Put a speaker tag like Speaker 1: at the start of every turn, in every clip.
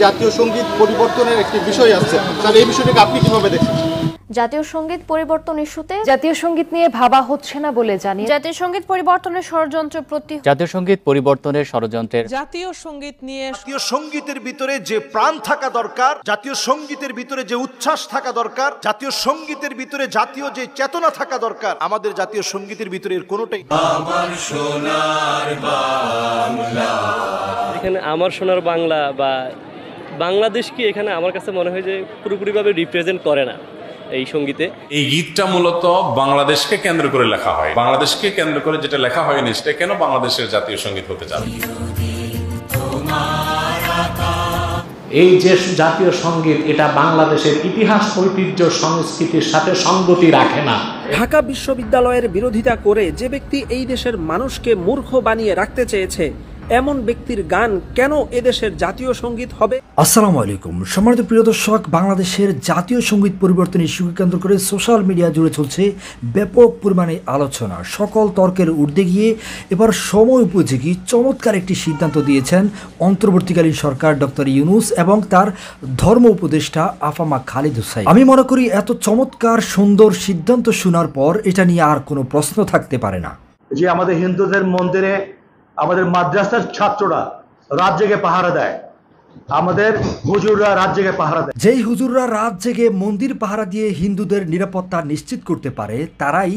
Speaker 1: জাতীয় সঙ্গীত পরিবর্তনের একটি বিষয় আছে, তাহলে এই বিষয়টাকে আপনি কিভাবে দেখেন?
Speaker 2: জাতীয় সঙ্গীত পরিবর্তন ইস্যুতে
Speaker 3: জাতীয় সঙ্গীত নিয়ে ভাবা হচ্ছে না বলে জানিয়ে
Speaker 2: জাতীয় সঙ্গীত পরিবর্তনের ষড়যন্ত্র
Speaker 4: জাতীয় সঙ্গীত পরিবর্তনের ষড়যন্ত্রের
Speaker 5: জাতীয় সঙ্গীত নিয়ে
Speaker 6: জাতীয় সঙ্গীতের ভিতরে যে প্রাণ থাকা দরকার, জাতীয় সঙ্গীতের ভিতরে যে উচ্ছ্বাস থাকা দরকার, জাতীয় সঙ্গীতের ভিতরে জাতীয় যে চেতনা থাকা দরকার, আমাদের জাতীয় সঙ্গীতের ভিতরে এর কোনোটাই।
Speaker 7: আমার সোনার বাংলা,
Speaker 8: এখানে আমার সোনার বাংলা বা বাংলাদেশ কি এখানে আমার কাছে মনে হয় যে পুরোপুরিভাবে রিপ্রেজেন্ট করে না এই সঙ্গীতে।
Speaker 7: এই গীতটা মূলত বাংলাদেশকে কেন্দ্র করে লেখা হয়, বাংলাদেশকে কেন্দ্র করে যেটা লেখা হয়নি সেটা কেন বাংলাদেশের জাতীয় সঙ্গীত হতে যাবে?
Speaker 9: এই যে জাতীয় সঙ্গীত, এটা বাংলাদেশের ইতিহাস, ঐতিহ্য, সংস্কৃতির সাথে সঙ্গতি রাখে না।
Speaker 10: ঢাকা বিশ্ববিদ্যালয়ের বিরোধিতা করে যে ব্যক্তি এই দেশের মানুষকে মূর্খ বানিয়ে রাখতে চেয়েছে, এমন ব্যক্তির গান কেন এদেশের জাতীয় সঙ্গীত হবে?
Speaker 11: আসসালামু আলাইকুম সম্মানিত প্রিয় দর্শক, বাংলাদেশের জাতীয় সঙ্গীত পরিবর্তন ইস্যুকে কেন্দ্র করে সোশ্যাল মিডিয়া জুড়ে চলছে ব্যাপক পরিমাণে আলোচনা। সকল তর্কের ঊর্ধ্বে গিয়ে এবার সময় উপযোগী চমৎকার একটি সিদ্ধান্ত দিয়েছেন অন্তর্বর্তীকালীন সরকার ডক্টর ইউনূস এবং তার ধর্ম উপদেষ্টা আফামা খালিদ হোসাইন। আমি মনে করি এত চমৎকার সুন্দর সিদ্ধান্ত শোনার পর এটা নিয়ে আর কোনো প্রশ্ন থাকতে পারে না
Speaker 12: যে আমাদের হিন্দুদের মন্দিরে আমাদের মাদ্রাসার ছাত্ররা রাত জেগে পাহারা দেয়, আমাদের হুজুররা রাত জেগে পাহারা দেয়।
Speaker 11: যেই হুজুররা রাত জেগে মন্দির পাহারা দিয়ে হিন্দুদের নিরাপত্তা নিশ্চিত করতে পারে, তারাই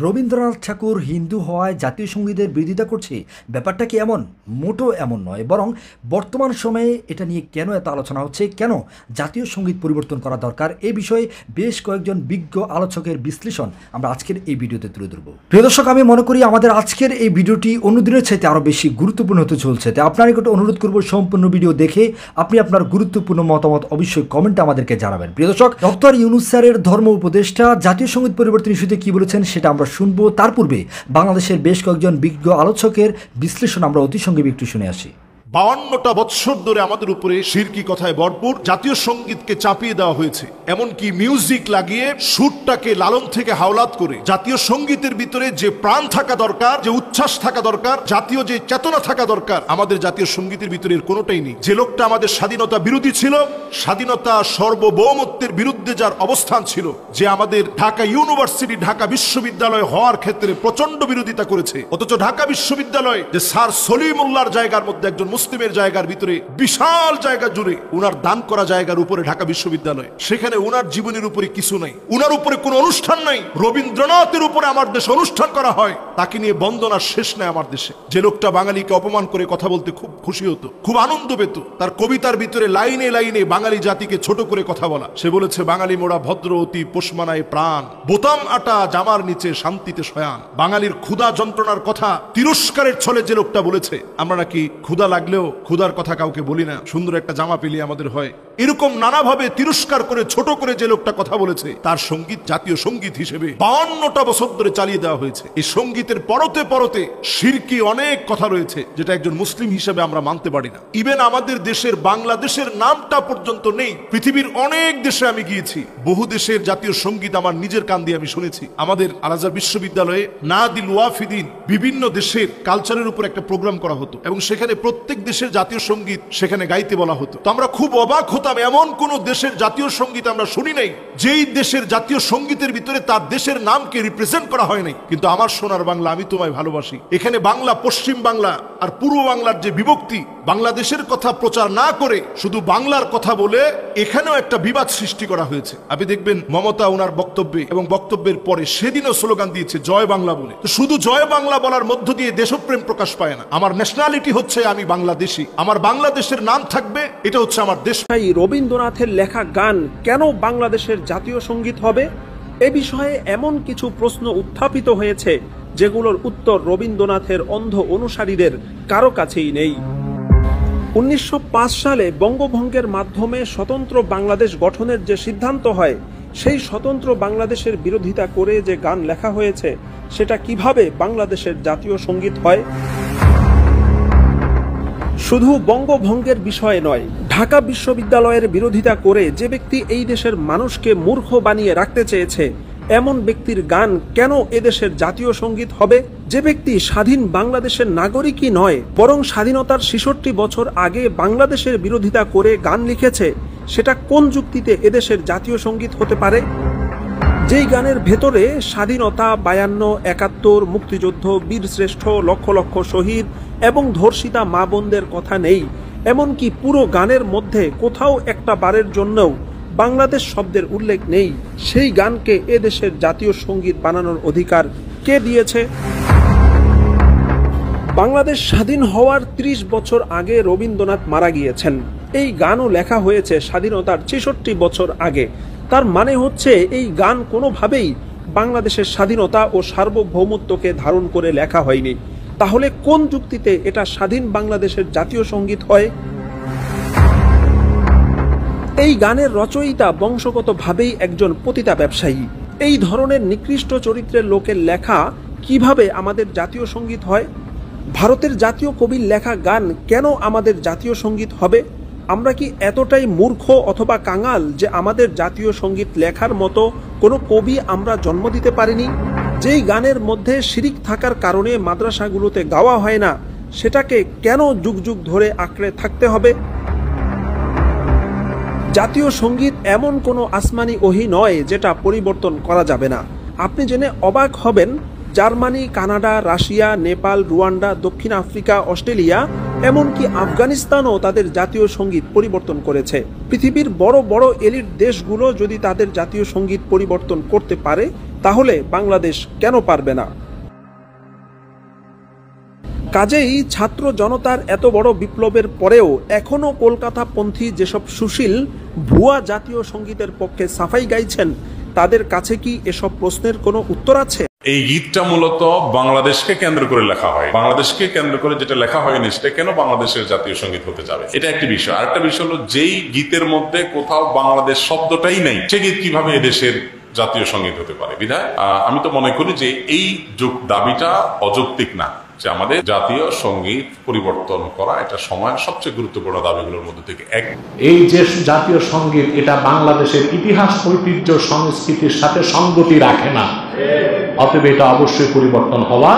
Speaker 11: রবীন্দ্রনাথ ঠাকুর হিন্দু হওয়ায় জাতীয় সঙ্গীতের বিরোধিতা করছে। ব্যাপারটা কি এমন? মোটো এমন নয়, বরং বর্তমান সময়ে এটা নিয়ে কেন এত আলোচনা হচ্ছে, কেন জাতীয় সঙ্গীত পরিবর্তন করা দরকার, এ বিষয়ে বেশ কয়েকজন বিজ্ঞ আলোচকের বিশ্লেষণ আমরা আজকের এই ভিডিওতে তুলে ধরব। প্রিয় দর্শক, আমি মনে করি আমাদের আজকের এই ভিডিওটি অন্যদিনের চাইতে আরও বেশি গুরুত্বপূর্ণ হতে চলছে। তাই আপনার নিকট অনুরোধ করব সম্পূর্ণ ভিডিও দেখে আপনি আপনার গুরুত্বপূর্ণ মতামত অবশ্যই কমেন্টে আমাদেরকে জানাবেন। প্রিয় দর্শক, ডক্টর ইউনূস স্যারের ধর্ম উপদেষ্টা জাতীয় সঙ্গীত পরিবর্তন ইস্যুতে কি বলেছেন সেটা আমরা শুনবো। তার পূর্বে বাংলাদেশের বেশ কয়েকজন বিজ্ঞ আলোচকের বিশ্লেষণ আমরা অতি সংক্ষেপে একটু শুনে আসি।
Speaker 6: 52টা বৎসর ধরে আমাদের উপরে শিরকি কথায় ভরপুর জাতীয় সঙ্গীতকে চাপিয়ে দেওয়া হয়েছে, এমনকি মিউজিক লাগিয়ে সুরটাকে লালন থেকে হাওলাত করে জাতীয় সঙ্গীতের ভিতরে যে প্রাণ থাকা দরকার, যে উচ্ছ্বাস থাকা দরকার, জাতীয় যে চেতনা থাকা দরকার, আমাদের জাতীয় সঙ্গীতের ভিতরে এর কোনোটাই নেই। যে লোকটা আমাদের স্বাধীনতা বিরোধী ছিল, স্বাধীনতা সার্বভৌমত্বের বিরুদ্ধে যার অবস্থান ছিল, যে আমাদের ঢাকা ইউনিভার্সিটি, ঢাকা বিশ্ববিদ্যালয় হওয়ার ক্ষেত্রে প্রচন্ড বিরোধিতা করেছে, অথচ ঢাকা বিশ্ববিদ্যালয় যে স্যার সলিমুল্লাহর জায়গার মধ্যে একজন মুসলিমের জায়গার ভিতরে বিশাল জায়গা জুড়ে উনার দান করা জায়গার উপরে ঢাকা বিশ্ববিদ্যালয়, সেখানে উনার জীবনের উপরে কিছু নাই, উনার উপরে কোনো অনুষ্ঠান নাই। রবীন্দ্রনাথের উপরে আমার দেশে অনুষ্ঠান করা হয়, তাকে নিয়ে বন্দনার শেষ নাই আমার দেশে। যে লোকটা বাঙালিকে অপমান করে কথা বলতে খুব খুশি হতো, খুব আনন্দ পেত, তার কবিতার ভিতরে লাইনে লাইনে বাঙালি জাতিকে ছোট করে কথা বলা। সে বলেছে, বাঙালি মোড়া ভদ্র অতি পোষমানায় প্রাণ, বোতাম আটা জামার নিচে শান্তিতে শয়ান। বাঙালির ক্ষুধা যন্ত্রণার কথা তিরস্কারের ছলে যে লোকটা বলেছে, আমরা নাকি ক্ষুধা লাগলেও ক্ষুধার কথা কাউকে বলি না, সুন্দর একটা জামা পেলে আমাদের হয়, এরকম নানাভাবে তিরস্কার করে ছোট করে যে লোকটা কথা বলেছে, তার সঙ্গীত জাতীয় সঙ্গীত হিসেবে 52টা বছর ধরে চালিয়ে দেওয়া হয়েছে। এই সঙ্গীতের পরতে পরতে শিরকি অনেক কথা রয়েছে যেটা একজন মুসলিম হিসেবে আমরা মানতে পারি না। ইভেন আমাদের দেশের বাংলাদেশের নামটা পর্যন্ত নেই। পৃথিবীর অনেক দেশে আমি গিয়েছি, বহু দেশের জাতীয় সঙ্গীত আমার নিজের কান দিয়ে আমি শুনেছি। আমাদের আল আজহার বিশ্ববিদ্যালয়ে নাদিল ওয়াফিদিন বিভিন্ন দেশের কালচারের উপর একটা প্রোগ্রাম করা হতো এবং সেখানে প্রত্যেক দেশের জাতীয় সঙ্গীত সেখানে গাইতে বলা হতো। তো আমরা খুব অবাক হতাম, এমন কোন দেশের জাতীয় সঙ্গীত আমরা শুনি নাই যেই দেশের জাতীয় সঙ্গীতের ভিতরে তার দেশের নামকে রিপ্রেজেন্ট করা হয় নাই। কিন্তু আমার সোনার বাংলা, আমি তোমায় ভালোবাসি, এখানে বাংলা, পশ্চিম বাংলা আর পূর্ব বাংলার যে বিভক্তি, বাংলাদেশের কথা প্রচার না করে শুধু বাংলার কথা বলে এখানেও একটা বিবাদ সৃষ্টি করা হয়েছে। আপনি দেখবেন মমতা ওনার বক্তব্যে এবং বক্তব্যের পরে সেদিনও স্লোগান দিয়েছে জয় বাংলা বলে। তো শুধু জয় বাংলা বলার মধ্য দিয়ে দেশপ্রেম প্রকাশ পায় না। আমার ন্যাশনালিটি হচ্ছে আমি বাংলাদেশী, আমার বাংলাদেশের নাম থাকবে, এটা হচ্ছে আমার দেশ।
Speaker 10: রবীন্দ্রনাথের লেখা গান কেন বাংলাদেশের জাতীয় সঙ্গীত হবে? এ বিষয়ে এমন কিছু প্রশ্ন উত্থাপিত হয়েছে যেগুলোর উত্তর রবীন্দ্রনাথের অন্ধ অনুসারীদের কারো কাছেই নেই। 1905 সালে বঙ্গভঙ্গের মাধ্যমে স্বতন্ত্র বাংলাদেশ গঠনের যে সিদ্ধান্ত হয়, সেই স্বতন্ত্র বাংলাদেশের বিরোধিতা করে যে গান লেখা হয়েছে, সেটা কিভাবে বাংলাদেশের জাতীয় সঙ্গীত হয়? শুধু বঙ্গভঙ্গের বিষয়ে নয়, ঢাকা বিশ্ববিদ্যালয়ের বিরোধিতা করে যে ব্যক্তি এই দেশের মানুষকে মূর্খ বানিয়ে রাখতে চেয়েছে, এমন ব্যক্তির গান কেন এদেশের জাতীয় সঙ্গীত হবে? যে ব্যক্তি স্বাধীন বাংলাদেশের নাগরিকই নয় বরং স্বাধীনতার ৬৬ বছর আগে বাংলাদেশের বিরোধিতা করে গান লিখেছে, সেটা কোন যুক্তিতে এদেশের জাতীয় সঙ্গীত হতে পারে? যেই গানের ভেতরে স্বাধীনতা, ৫২, ৭১, মুক্তিযুদ্ধ, বীরশ্রেষ্ঠ, লক্ষ লক্ষ শহীদ এবং ধর্ষিতা মা বোনদের কথা নেই, এমনকি পুরো গানের মধ্যে কোথাও একটা বারের জন্যও বাংলাদেশ শব্দের উল্লেখ নেই, সেই গানকে এদেশের জাতীয় সঙ্গীত বানানোর অধিকার কে দিয়েছে? বাংলাদেশ স্বাধীন হওয়ার ৩০ বছর আগে রবীন্দ্রনাথ মারা গিয়েছেন। এই গানও লেখা হয়েছে স্বাধীনতার ৬৬ বছর আগে। তার মানে হচ্ছে এই গান কোনোভাবেই বাংলাদেশের স্বাধীনতা ও সার্বভৌমত্বকে ধারণ করে লেখা হয়নি। তাহলে কোন যুক্তিতে এটা স্বাধীন বাংলাদেশের জাতীয় সঙ্গীত হয়? এই গানের রচয়িতা বংশগতভাবেই একজন পতিতা ব্যবসায়ী। এই ধরনের নিকৃষ্ট চরিত্রের লোকের লেখা কিভাবে আমাদের জাতীয় সঙ্গীত হয়? ভারতের জাতীয় কবির লেখা গান কেন আমাদের জাতীয় সঙ্গীত হবে? আমরা কি এতটাই মূর্খ অথবা কাঙাল যে আমাদের জাতীয় সঙ্গীত লেখার মতো কোনো কবি আমরা জন্ম দিতে পারিনি? যেই গানের মধ্যে শিরিক থাকার কারণে মাদ্রাসাগুলোতে গাওয়া হয় না, সেটাকে কেন যুগ যুগ ধরে আঁকড়ে থাকতে হবে? জাতীয় সঙ্গীত এমন কোনো আসমানি ওহী নয় যেটা পরিবর্তন করা যাবে না। আপনি জেনে অবাক হবেন, Germany, Canada, Russia, Nepal, Rwanda, দক্ষিণ আফ্রিকা, অস্ট্রেলিয়া এমনকি আফগানিস্তানও তাদের জাতীয় সঙ্গীত পরিবর্তন করেছে। পৃথিবীর বড় বড় এলিট দেশগুলো যদি তাদের জাতীয় সঙ্গীত পরিবর্তন করতে পারে, তাহলে বাংলাদেশ কেন পারবে না? কাজেই ছাত্র জনতার এত বড় বিপ্লবের পরেও এখনো কলকাতাপন্থী যেসব সুশীল ভুয়া জাতীয় সঙ্গীতের পক্ষে সাফাই গাইছেন, তাদের কাছে কি এসব প্রশ্নের কোনো উত্তর আছে?
Speaker 7: এই গীতটা মূলত বাংলাদেশকে কেন্দ্র করে লেখা হয়। বাংলাদেশকে কেন্দ্র করে যেটা লেখা হয়নি সেটা কেন বাংলাদেশের জাতীয় সঙ্গীত হতে যাবে, এটা একটি বিষয়। আরেকটা বিষয় হলো, যেই গীতের মধ্যে কোথাও বাংলাদেশ শব্দটাই নেই, সে গীত কিভাবে এদেশের জাতীয় সঙ্গীত হতে পারে? বিধায় আমি তো মনে করি যে এই দাবিটা অযৌক্তিক না, যে আমাদের জাতীয় সঙ্গীত পরিবর্তন করা এটা সময়ের সবচেয়ে গুরুত্বপূর্ণ দাবিগুলোর মধ্যে থেকে এক।
Speaker 9: এই যে জাতীয় সঙ্গীত, এটা বাংলাদেশের ইতিহাস, ঐতিহ্য, সংস্কৃতির সাথে সঙ্গতি রাখে না, অতএব এটা অবশ্যই পরিবর্তন হওয়া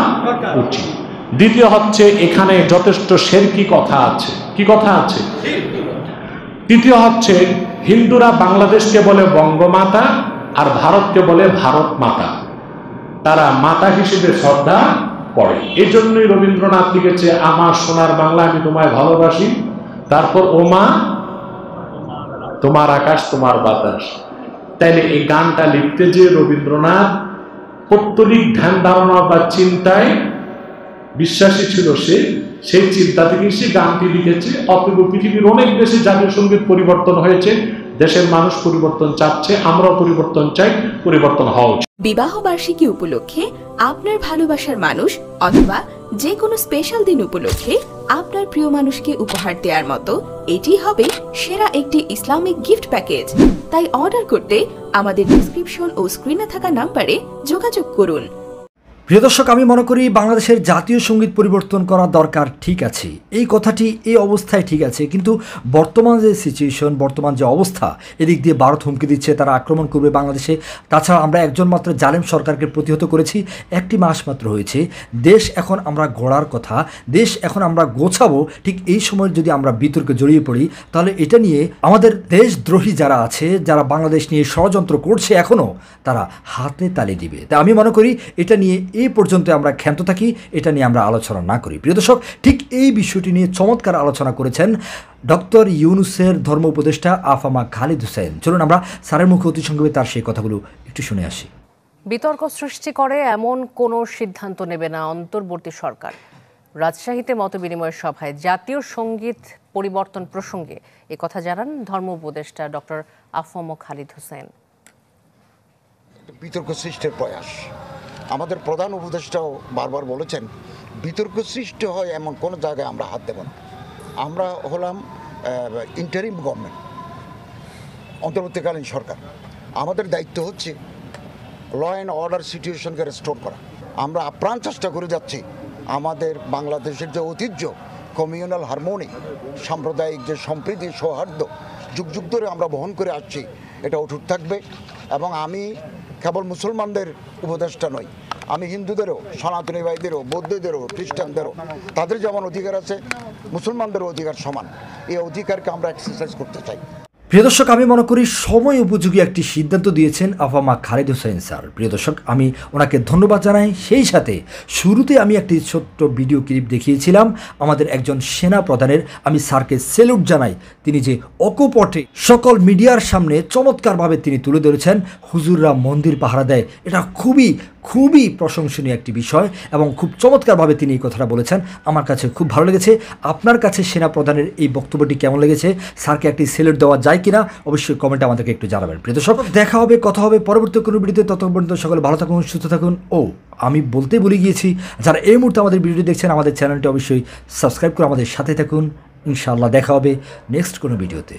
Speaker 9: উচিত। দ্বিতীয় হচ্ছে, এখানে যথেষ্ট শেরকি কথা আছে। কি কথা আছে? তৃতীয় হচ্ছে, হিন্দুরা বাংলাদেশকে বলে বঙ্গমাতা আর ভারতকে বলে ভারত মাতা, তারা মাতা হিসেবে শ্রদ্ধা করে। এই জন্যই রবীন্দ্রনাথ লিখেছে, আমার সোনার বাংলা আমি তোমায় ভালোবাসি, তারপর ও মা তোমার আকাশ তোমার বাতাস। তাইলে এই গানটা লিখতে যে রবীন্দ্রনাথ পৌত্তলিক ধ্যান ধারণা বা চিন্তায় বিশ্বাসী ছিল, সেই চিন্তা থেকে সে গানটি লিখেছে। অতএব পৃথিবীর অনেক দেশে জাতীয় সঙ্গীত পরিবর্তন হয়েছে, দেশের মানুষ পরিবর্তন চাচ্ছে, আমরাও পরিবর্তন চাই, পরিবর্তন হওয়া উচিত।
Speaker 5: বিবাহ বার্ষিকী উপলক্ষে আপনার ভালোবাসার মানুষ অথবা যে কোনো স্পেশাল দিন উপলক্ষে আপনার প্রিয় মানুষকে উপহার দেওয়ার মতো এটি হবে সেরা একটি ইসলামিক গিফট প্যাকেজ। তাই অর্ডার করতে আমাদের ডেসক্রিপশন ও স্ক্রিনে থাকা নাম্বারে যোগাযোগ করুন।
Speaker 11: প্রিয় দর্শক, আমি মনে করি বাংলাদেশের জাতীয় সঙ্গীত পরিবর্তন করা দরকার, ঠিক আছে, এই কথাটি এই অবস্থায় ঠিক আছে, কিন্তু বর্তমান যে সিচুয়েশন, বর্তমান যে অবস্থা, এদিক দিয়ে ভারত হুমকি দিচ্ছে তারা আক্রমণ করবে বাংলাদেশে। তাছাড়া আমরা একজন মাত্র জালেম সরকারকে প্রতিহত করেছি, একটি মাস মাত্র হয়েছে। দেশ এখন আমরা গড়ার কথা, দেশ এখন আমরা গোছাবো। ঠিক এই সময় যদি আমরা বিতর্কে জড়িয়ে পড়ি, তাহলে এটা নিয়ে আমাদের দেশদ্রোহী যারা আছে, যারা বাংলাদেশ নিয়ে ষড়যন্ত্র করছে এখনও, তারা হাতে তালি দিবে। তাই আমি মনে করি এটা নিয়ে এই পর্যন্ত আমরা ক্ষান্ত থাকি, এটা নিয়ে আমরা আলোচনা না করি। প্রিয় দর্শক, ঠিক এই বিষয়টি নিয়ে চমৎকার আলোচনা করেছেন ডক্টর ইউনুসের ধর্ম উপদেষ্টা আফামা খালিদ হোসেন। চলুন আমরা স্যারের মুখে অতি সংক্ষেপে তার সেই কথাগুলো একটু শুনে আসি।
Speaker 13: বিতর্ক সৃষ্টি করে এমন কোনো সিদ্ধান্ত নেবে না অন্তর্বর্তী সরকার। রাজশাহীতে মতবিনিময় সভায় জাতীয় সঙ্গীত পরিবর্তন প্রসঙ্গে এ কথা জানান ধর্ম উপদেষ্টা ডক্টর আফামা খালিদ হোসেন।
Speaker 14: বিতর্ক সৃষ্টির প্রয়াস, আমাদের প্রধান উপদেষ্টাও বারবার বলেছেন, বিতর্ক সৃষ্টি হয় এমন কোনো জায়গায় আমরা হাত দেব না। আমরা হলাম ইন্টারিম গভর্নমেন্ট, অন্তর্বর্তীকালীন সরকার। আমাদের দায়িত্ব হচ্ছে ল অ্যান্ড অর্ডার সিচুয়েশনকে রেস্টোর করা। আমরা আপ্রাণ চেষ্টা করে যাচ্ছি আমাদের বাংলাদেশের যে ঐতিহ্য, কমিউনাল হারমোনি, সাম্প্রদায়িক যে সম্প্রীতি, সৌহার্দ্য যুগ যুগ ধরে আমরা বহন করে আসছি, এটা অটুট থাকবে। এবং আমি কেবল মুসলমানদের উপদেষ্টা নই, আমি হিন্দুদেরও, সনাতনী ভাইদেরও, বৌদ্ধদেরও, খ্রিস্টানদেরও তাদের যেমন অধিকার আছে মুসলমানদেরও অধিকার সমান। এই অধিকারকে আমরা এক্সারসাইজ করতে চাই।
Speaker 11: প্রিয় দর্শক, আমি মনে করি সময় উপযোগী একটি সিদ্ধান্ত দিয়েছেন আফামা খালেদ হোসেন স্যার। প্রিয় দর্শক, আমি ওনাকে ধন্যবাদ জানাই। সেই সাথে শুরুতে আমি একটি ছোট্ট ভিডিও ক্লিপ দেখিয়েছিলাম আমাদের একজন সেনা প্রধানের। আমি স্যারকে স্যালুট জানাই। তিনি যে অকপটে সকল মিডিয়ার সামনে চমৎকারভাবে তিনি তুলে ধরেছেন হুজুররা মন্দির পাহারা দেয়, এটা খুবই খুবই প্রশংসনীয় একটি বিষয় এবং খুব চমৎকারভাবে তিনি এই কথাটা বলেছেন। আমার কাছে খুব ভালো লেগেছে। আপনার কাছে সেনা প্রধানের এই বক্তব্যটি কেমন লেগেছে? স্যারকে একটি স্যালুট দেওয়া যায় কিনা অবশ্যই কমেন্টে আমাদেরকে একটু জানাবেন। প্রিয় দর্শক, দেখা হবে, কথা হবে পরবর্তী কোনো ভিডিওতে। ততক্ষণ পর্যন্ত সকলে ভালো থাকুন, সুস্থ থাকুন। ও আমি বলতে ভুলে গিয়েছি, যারা এই মুহূর্তে আমাদের ভিডিওটি দেখছেন আমাদের চ্যানেলটি অবশ্যই সাবস্ক্রাইব করে আমাদের সাথে থাকুন। ইনশাআল্লাহ দেখা হবে নেক্সট কোনো ভিডিওতে।